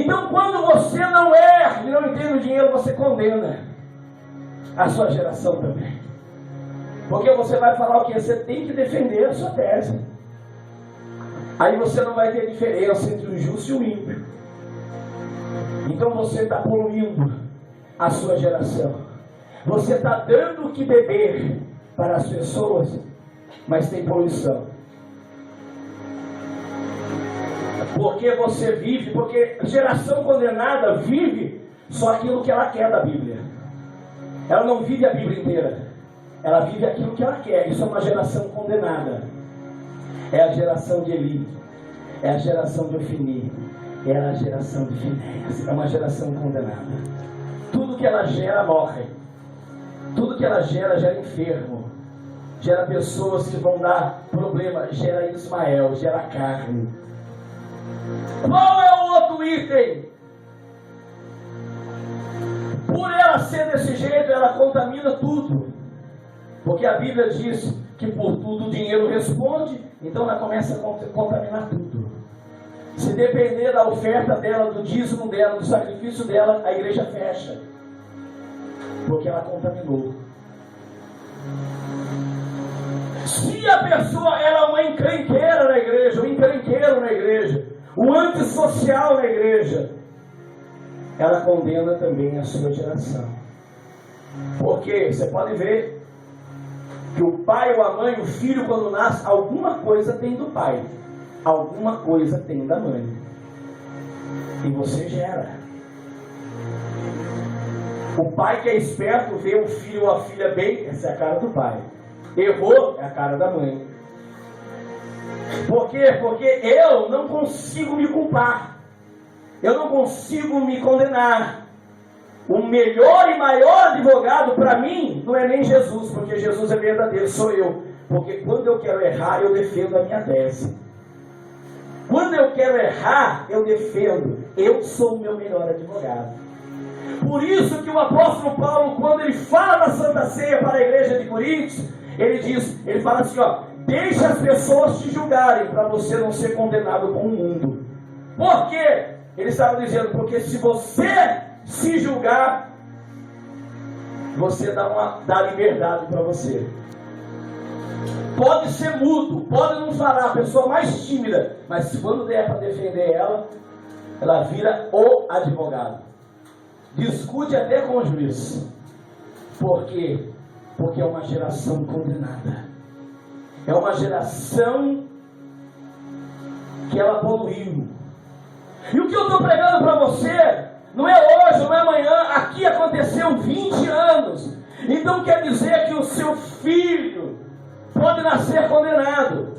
Então, quando você não erra e não entende o dinheiro, você condena a sua geração também. Porque você vai falar o quê? Você tem que defender a sua tese. Aí você não vai ter diferença entre o justo e o ímpio. Então você está poluindo a sua geração. Você está dando o que beber para as pessoas, mas tem poluição. Porque você vive, porque a geração condenada vive só aquilo que ela quer da Bíblia. Ela não vive a Bíblia inteira. Ela vive aquilo que ela quer. Isso é uma geração condenada. É a geração de Eli. É a geração de Ofni. É a geração de Finéias. É uma geração condenada. Tudo que ela gera morre. Tudo que ela gera enfermo. Gera pessoas que vão dar problema. Gera Ismael, gera carne. Qual é o outro item? Por ela ser desse jeito, ela contamina tudo. Porque a Bíblia diz que por tudo o dinheiro responde, então ela começa a contaminar tudo. Se depender da oferta dela, do dízimo dela, do sacrifício dela, a igreja fecha. Porque ela contaminou. Se a pessoa ela é uma encrenqueira na igreja, um encrenqueiro na igreja, um antissocial na igreja, ela condena também a sua geração. Porque você pode ver que o pai ou a mãe, o filho quando nasce, alguma coisa tem do pai, alguma coisa tem da mãe, e você gera. O pai que é esperto vê o filho ou a filha bem, essa é a cara do pai. Errou, é a cara da mãe. Por quê? Porque eu não consigo me culpar. Eu não consigo me condenar. O melhor e maior advogado para mim não é nem Jesus, porque Jesus é verdadeiro, sou eu. Porque quando eu quero errar, eu defendo a minha tese. Quando eu quero errar, eu defendo. Eu sou o meu melhor advogado. Por isso que o apóstolo Paulo, quando ele fala da Santa Ceia para a igreja de Coríntios, ele fala assim, ó, deixa as pessoas te julgarem, para você não ser condenado com o mundo. Por quê? Ele estava dizendo, porque se você se julgar, você dá liberdade para você. Pode ser mudo, pode não falar, a pessoa mais tímida, mas quando der para defender ela vira o advogado. Discute até com o juiz. Por quê? Porque é uma geração condenada. É uma geração que ela poluiu. E o que eu estou pregando para você, não é hoje, não é amanhã, aqui aconteceu 20 anos. Então quer dizer que o seu filho pode nascer condenado.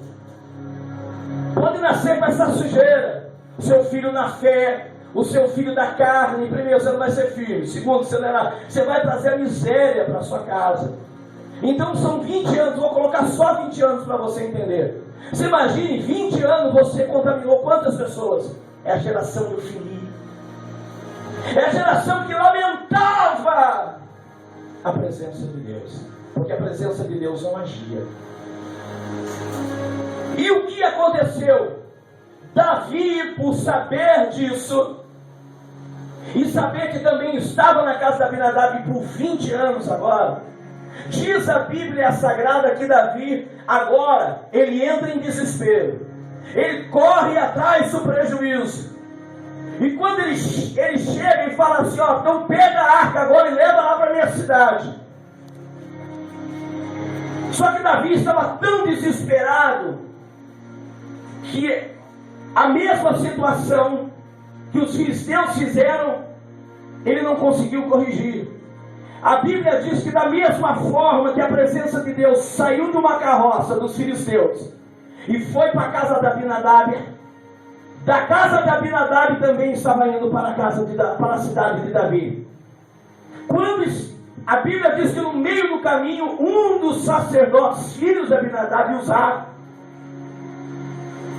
Pode nascer com essa sujeira. O seu filho na fé, o seu filho da carne. Primeiro, você não vai ser filho. Segundo, você vai trazer a miséria para a sua casa. Então são 20 anos, vou colocar só 20 anos para você entender. Você imagine, 20 anos você contaminou quantas pessoas? É a geração do filho. É a geração que lamentava a presença de Deus. Porque a presença de Deus não agia. E o que aconteceu? Davi, por saber disso, e saber que também estava na casa de Abinadab por 20 anos agora, diz a Bíblia Sagrada que Davi, agora, ele entra em desespero. Ele corre atrás do prejuízo. E quando ele chega e fala assim, ó, então pega a arca agora e leva lá para a minha cidade. Só que Davi estava tão desesperado que a mesma situação que os filisteus fizeram, ele não conseguiu corrigir. A Bíblia diz que da mesma forma que a presença de Deus saiu de uma carroça dos filisteus e foi para a casa de Abinadab, da casa de Abinadab também estava indo para a cidade de Davi. Quando a Bíblia diz que no meio do caminho, um dos sacerdotes, filhos de Abinadab, Uzá,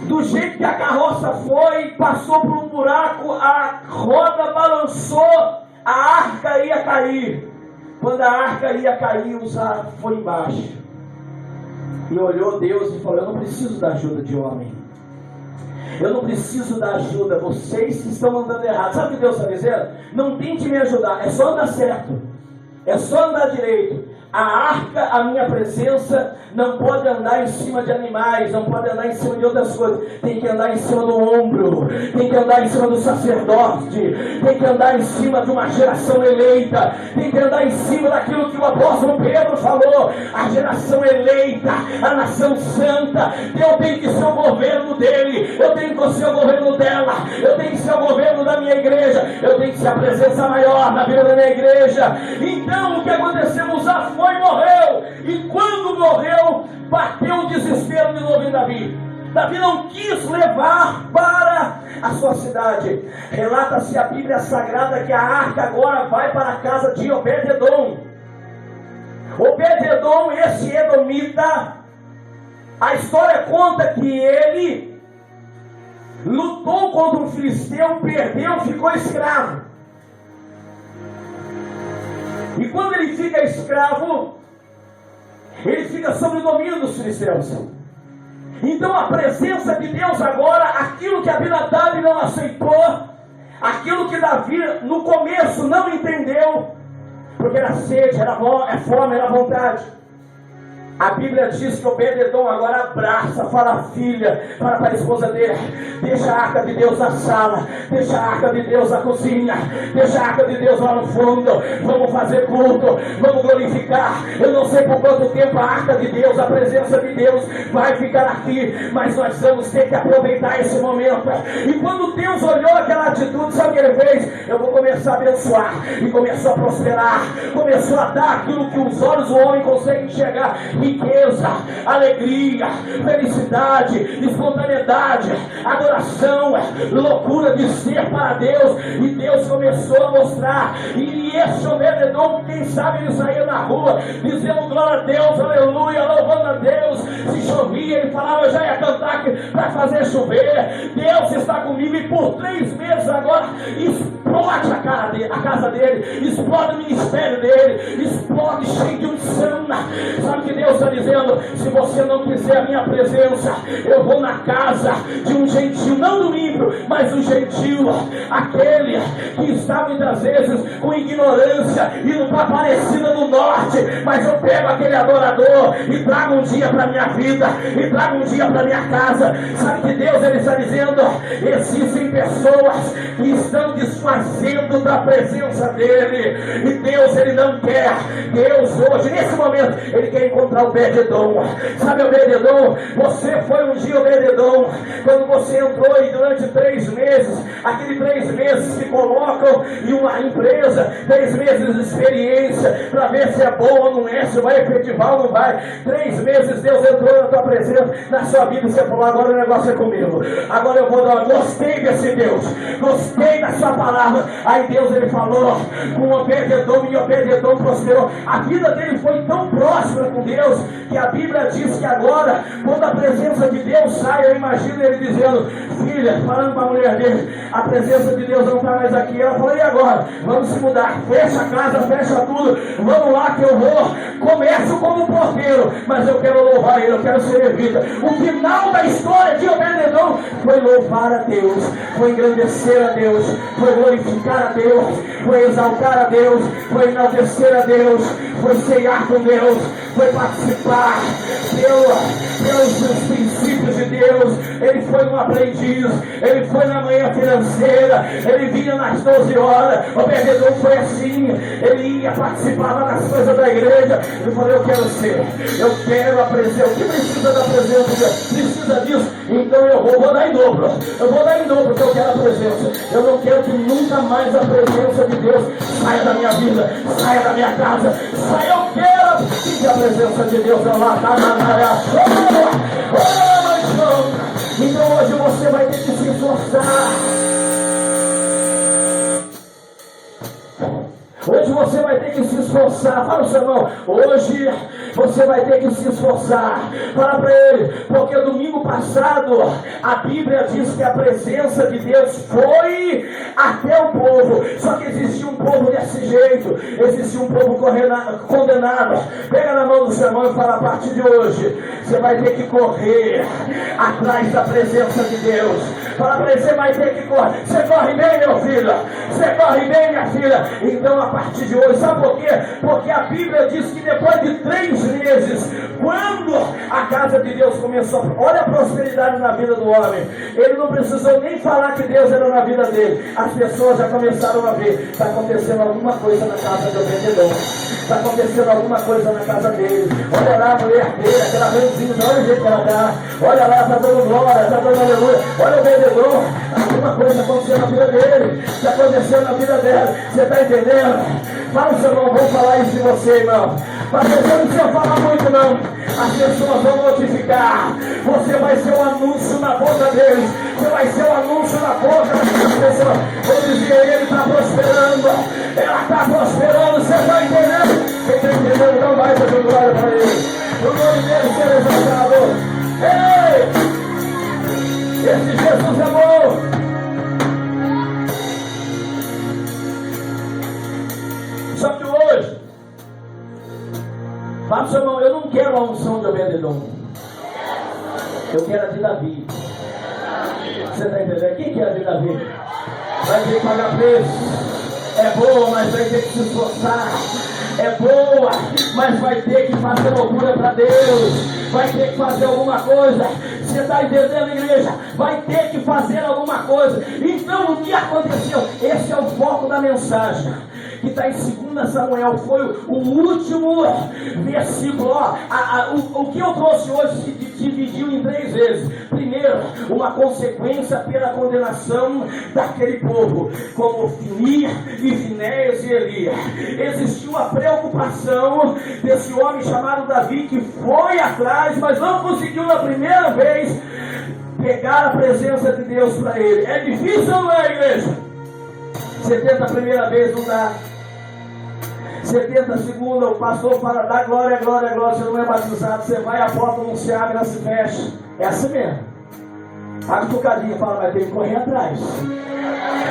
do jeito que a carroça foi, passou por um buraco, a roda balançou, a arca ia cair. Quando a arca ia cair, Uzá foi embaixo. E olhou Deus e falou, eu não preciso da ajuda de homem. Eu não preciso da ajuda, vocês que estão andando errado. Sabe o que Deus está dizendo? Não tente me ajudar, é só andar certo, é só andar direito. A arca, a minha presença, não pode andar em cima de animais, não pode andar em cima de outras coisas. Tem que andar em cima do ombro, tem que andar em cima do sacerdote, tem que andar em cima de uma geração eleita, tem que andar em cima daquilo que o apóstolo Pedro falou, a geração eleita, a nação santa. Eu tenho que ser o governo dele, eu tenho que ser o governo dela, eu tenho que ser o governo da minha igreja, eu tenho que ser a presença maior na vida da minha igreja. Então o que aconteceu? Uzá foi e morreu, e quando morreu, bateu o desespero de novo em Davi. Davi não quis levar para a sua cidade. Relata-se a Bíblia Sagrada que a arca agora vai para a casa de Obed-edom. Obed-edom, esse edomita, a história conta que ele lutou contra um filisteu, perdeu, ficou escravo. E quando ele fica escravo, ele fica sob o domínio dos filisteus. Então a presença de Deus agora, aquilo que Abinadab não aceitou, aquilo que Davi no começo não entendeu, porque era sede, era fome, era vontade. A Bíblia diz que Obed-edom agora abraça, fala filha, fala para a esposa dele, deixa a arca de Deus na sala, deixa a arca de Deus na cozinha, deixa a arca de Deus lá no fundo, vamos fazer culto, vamos glorificar. Eu não sei por quanto tempo a arca de Deus, a presença de Deus vai ficar aqui, mas nós vamos ter que aproveitar esse momento. E quando Deus olhou aquela atitude, sabe o que ele fez? Eu vou começar a abençoar, e começou a prosperar, começou a dar aquilo que os olhos do homem conseguem enxergar: riqueza, alegria, felicidade, espontaneidade, adoração, loucura de ser para Deus. E Deus começou a mostrar. E esse Obed-edom, quem sabe ele saía na rua dizendo glória a Deus, aleluia, louvando a Deus. Se chovia, ele falava: eu já ia cantar para fazer chover. Deus está comigo. E por 3 meses agora explode a casa dele, explode o ministério dele, explode cheio de unção. Sabe o que Deus está dizendo? Se você não quiser a minha presença, eu vou na casa de um gentil, não do ímpio, mas do gentil, aquele que está muitas vezes com ignorância, indo para a Aparecida do Norte, mas eu pego aquele adorador e trago um dia para a minha vida, e trago um dia para a minha casa. Sabe que Deus ele está dizendo? Existem pessoas que estão desfazendo da presença dele, e Deus ele não quer. Deus hoje, nesse momento, ele quer encontrar o Obed-edom. Sabe, Obed-edom, você foi um dia Obed-edom, quando você entrou e durante 3 meses, aqueles 3 meses que colocam em uma empresa, 3 meses de experiência, para ver se é bom ou não é, se vai efetivar ou não vai. 3 meses Deus entrou na tua presença, na sua vida, e você falou: agora o negócio é comigo, agora eu vou dar, gostei desse Deus, gostei da sua palavra. Aí Deus ele falou com Obed-edom, e Obed-edom prosperou. A vida dele foi tão próspera com Deus, que a Bíblia diz que agora, quando a presença de Deus sai, eu imagino ele dizendo: filha, falando para a mulher dele, a presença de Deus não está mais aqui. Ela falou: e agora? Vamos se mudar, fecha a casa, fecha tudo, vamos lá que eu vou. Começo como porteiro, mas eu quero louvar ele, eu quero ser levita. O final da história de Obed-edom foi louvar a Deus, foi engrandecer a Deus, foi glorificar a Deus, foi exaltar a Deus, foi enaltecer a Deus, foi ceiar com Deus, foi participar pelos princípios de Deus. Ele foi um aprendiz, ele foi na manhã financeira, ele vinha nas 12 horas. Obed-edom foi assim, ele ia participar das coisas da igreja. Ele falou: eu quero ser, eu quero a presença. O que precisa da presença de Deus? Precisa disso? Então eu vou dar em dobro, eu vou dar em dobro, porque eu quero a presença. Eu não quero que nunca mais a presença de Deus saia da minha vida, saia da minha casa, saia. Eu quero que a presença de Deus é lá, tá na área. Então hoje você vai ter que se esforçar. Hoje você vai ter que se esforçar. Fala o seu irmão, hoje você vai ter que se esforçar. Fala para ele, porque domingo passado a Bíblia diz que a presença de Deus foi até o povo. Só que existia um povo desse jeito, existia um povo condenado. Pega na mão do seu irmão e fala, a partir de hoje você vai ter que correr atrás da presença de Deus. Fala para ele, você vai ter que correr. Você corre bem, meu filho? Você corre bem, minha filha? Então a partir de hoje, sabe por quê? Porque a Bíblia diz que depois de 3 meses, quando a casa de Deus começou, olha a prosperidade na vida do homem, ele não precisou nem falar que Deus era na vida dele, as pessoas já começaram a ver, está acontecendo alguma coisa na casa do vendedor, está acontecendo alguma coisa na casa dele, olha lá a mulher dele, aquela mãezinha, olha o jeito que ela está, olha lá, está dando glória, está dando aleluia, olha o vendedor, alguma coisa acontecendo na vida dele, está acontecendo na vida dela, você está entendendo? Fala, seu irmão, vou falar isso de você, irmão. Mas você não precisa falar muito, não. As pessoas vão notificar. Você vai ser um anúncio na boca deles. Você vai ser um anúncio na boca das pessoas. Vou dizer, ele está prosperando. Ela está prosperando. Você está entendendo? Quem está entendendo, não vai fazer glória para ele. O nome dele ser exaltado. Ei! Esse Jesus é bom. Só que hoje, fala pro seu irmão, eu não quero a unção de Obed-Edom. Eu quero a de Davi. Você está entendendo? Quem quer a de Davi? Vai ter que pagar preço. É boa, mas vai ter que se esforçar. É boa, mas vai ter que fazer loucura para Deus. Vai ter que fazer alguma coisa. Você está entendendo, igreja? Vai ter que fazer alguma coisa. Então, o que aconteceu? Esse é o foco da mensagem, que está em 2 Samuel, foi o último versículo. O que eu trouxe hoje se dividiu em 3 vezes. Primeiro, uma consequência pela condenação daquele povo, como Ofni e Finéias e Eli. Existiu a preocupação desse homem chamado Davi, que foi atrás, mas não conseguiu na primeira vez pegar a presença de Deus para ele. É difícil ou não é, igreja? Você tenta a primeira vez, não dá. Você tenta a segunda, o pastor fala, dá glória, glória, glória, você não é batizado, você vai, a porta não se abre, ela se fecha. É assim mesmo. A tocadinha fala, vai ter que correr atrás.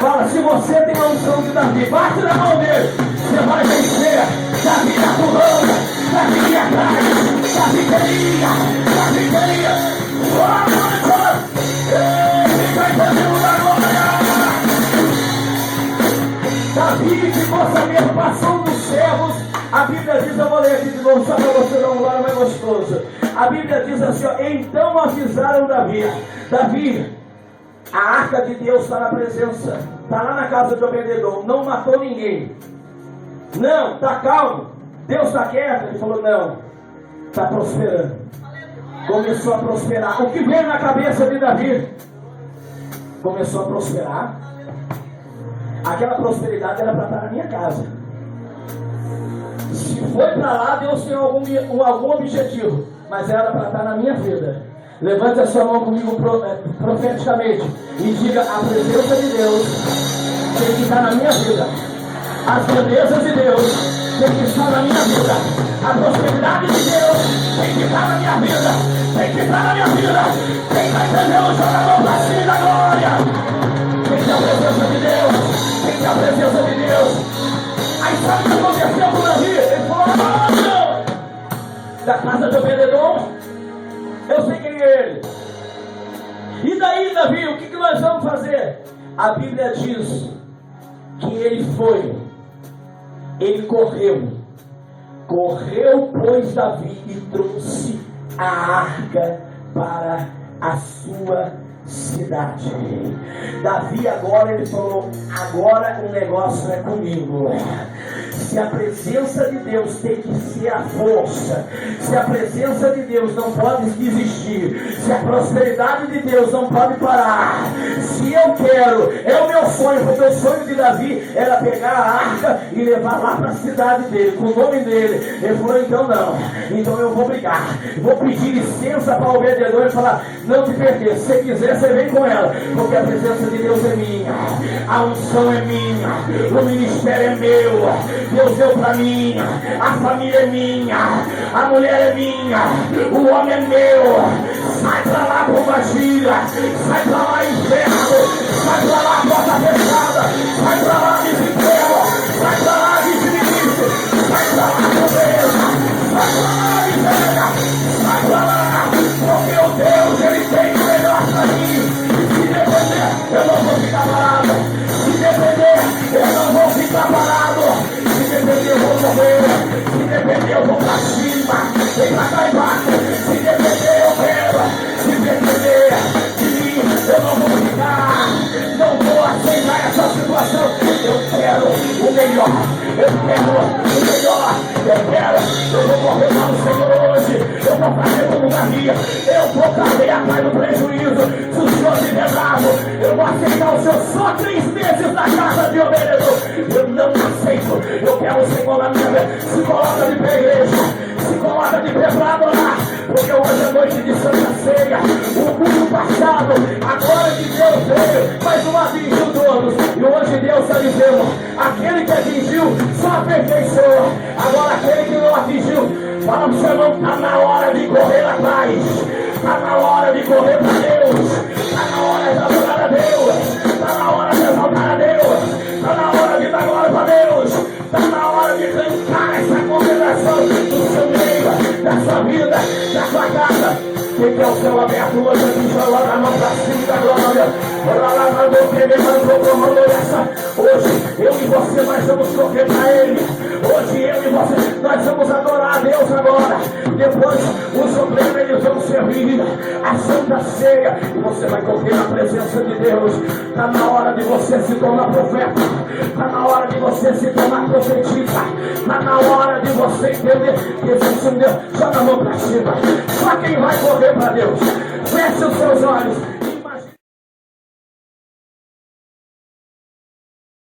Fala, se você tem a unção de Davi, bate na mão dele, você vai vencer. Davi está pulando, Davi ia atrás, Davi queria, Davi queria. Fica entendendo da glória. Davi ficou sabendo, passou dos servos. A Bíblia diz, eu vou ler aqui de novo, só para você dar um glória mais gostoso. A Bíblia diz assim, ó, então avisaram Davi. Davi, a arca de Deus está na presença, está lá na casa de Obed-Edom, não matou ninguém. Não, está calmo. Deus está quieto. Ele falou, não, está prosperando. Começou a prosperar. O que veio na cabeça de Davi? Começou a prosperar. Aquela prosperidade era para estar na minha casa. Se foi para lá, Deus tem algum objetivo, mas era para estar na minha vida. Levante a sua mão comigo profeticamente e diga, a presença de Deus tem que estar na minha vida. As belezas de Deus tem que estar na minha vida. A prosperidade de Deus tem que estar na minha vida. Tem que estar na minha vida. Quem vai entender o jogador para cima da glória? Tem que ter a presença de Deus. Tem que ter a presença de Deus. Aí sabe o que aconteceu com Davi? Ele falou, da casa de Obed-Edom, eu sei quem é ele. E daí, Davi, o que nós vamos fazer? A Bíblia diz que ele foi, ele correu, pois, Davi, e trouxe a arca para a sua cidade. Davi agora, ele falou, agora o negócio é comigo. Se a presença de Deus tem que ser a força, se a presença de Deus não pode existir, se a prosperidade de Deus não pode parar, se eu quero, é o meu sonho, porque o sonho de Davi era pegar a arca e levar lá para a cidade dele, com o nome dele. Ele falou, então não, então eu vou brigar, vou pedir licença para o vendedor e falar, não te perder, se você quiser você vem com ela, porque a presença de Deus é minha, a unção é minha, o ministério é meu, Deus deu para mim, a família é minha, a mulher é minha, o homem é meu. Sai para lá, pombagira, sai para lá, inferno, sai para lá, porta fechada, sai para lá, desemprego, sai para lá, desfeliz, sai para lá, pobreza, sai para lá, miséria, sai para lá, porque o Deus, ele tem o melhor para mim. Se depender, eu não vou ficar parado. Se depender, eu não vou ficar parado. Se depender, eu vou morrer. Se depender, eu vou pra cima. Vem pra cá embaixo. Se depender, eu quero. Se depender de mim, eu não vou ficar. Não vou aceitar essa situação. Eu quero o melhor. Eu quero o melhor. Eu vou correr para o Senhor hoje. Eu vou fazer como Davi. Eu vou correr atrás do prejuízo. Se o Senhor estiver bravo, eu vou aceitar o Senhor só 3 meses na casa de Obed-edom. Eu não aceito. Eu quero o Senhor na minha vida. Se coloca de pé, igreja. Se coloca de pé para adorar. Porque hoje é noite de Santa Ceia. O culto passado, agora que Deus veio, mas não atingiu todos. E hoje Deus está dizendo, aquele que atingiu, só aperfeiçoou. Agora aquele que não atingiu, fala para o seu irmão, está na hora de correr atrás. Está na hora de correr para Deus. Está na hora de adorar a Deus. Está na hora de exaltar a Deus. Está na hora de dar glória para Deus. Está na hora de cantar essa condenação do seu meio, da sua vida, da sua casa. Quem quer o céu aberto hoje aqui, joga a mão para cima da glória. Hoje eu e você nós vamos correr para Ele. Hoje eu e você nós vamos adorar a Deus agora. Depois os obreiros eles vão servir a Santa Ceia e você vai correr na presença de Deus. Está na hora de você se tornar profeta. Está na hora de você se tornar profetista. Está na hora de você entender que existe um Deus. Joga a mão para cima. Só quem vai correr para Deus. Feche os seus olhos.